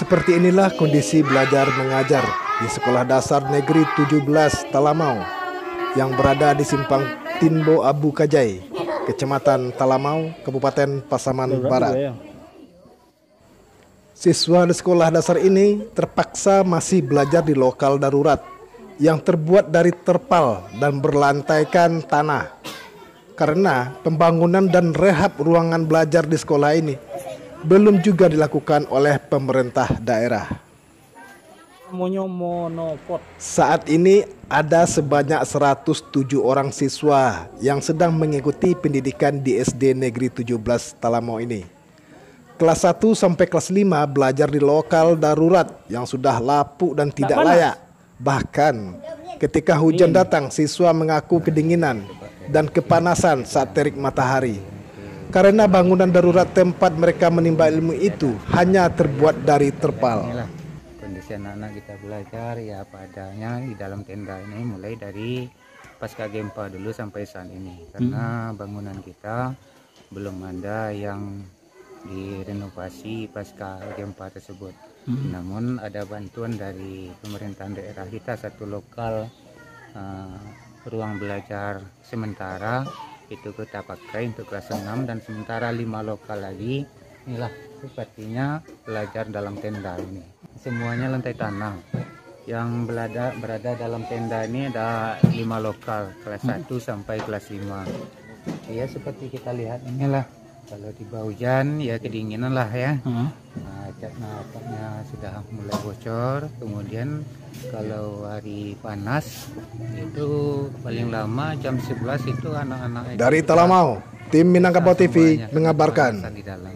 Seperti inilah kondisi belajar mengajar di Sekolah Dasar Negeri 17 Talamau yang berada di Simpang Tinbo Abu Kajai, Kecamatan Talamau, Kabupaten Pasaman Barat. Siswa di sekolah dasar ini terpaksa masih belajar di lokal darurat yang terbuat dari terpal dan berlantaikan tanah. Karena pembangunan dan rehab ruangan belajar di sekolah ini belum juga dilakukan oleh pemerintah daerah. Saat ini ada sebanyak 107 orang siswa yang sedang mengikuti pendidikan di SD Negeri 17 Talamau ini. Kelas 1 sampai kelas 5 belajar di lokal darurat yang sudah lapuk dan tidak layak. Bahkan ketika hujan datang, siswa mengaku kedinginan dan kepanasan saat terik matahari. Karena bangunan darurat tempat mereka menimba ilmu itu hanya terbuat dari terpal. Inilah kondisi anak-anak kita belajar ya apa adanya di dalam tenda ini, mulai dari pasca gempa dulu sampai saat ini. Karena bangunan kita belum ada yang direnovasi pasca gempa tersebut. Namun ada bantuan dari pemerintahan daerah kita, satu lokal ruang belajar sementara itu kita pakai untuk kelas 6, dan sementara 5 lokal lagi inilah sepertinya belajar dalam tenda ini. Semuanya lantai tanah. Yang berada dalam tenda ini ada 5 lokal kelas 1 sampai kelas 5. Ya seperti kita lihat inilah, kalau tiba hujan ya kedinginan lah ya. Atapnya sudah mulai bocor. Kemudian kalau hari panas itu paling lama jam 11 itu anak-anak dari Talamau, tim Minangkabau TV mengabarkan. Di dalam.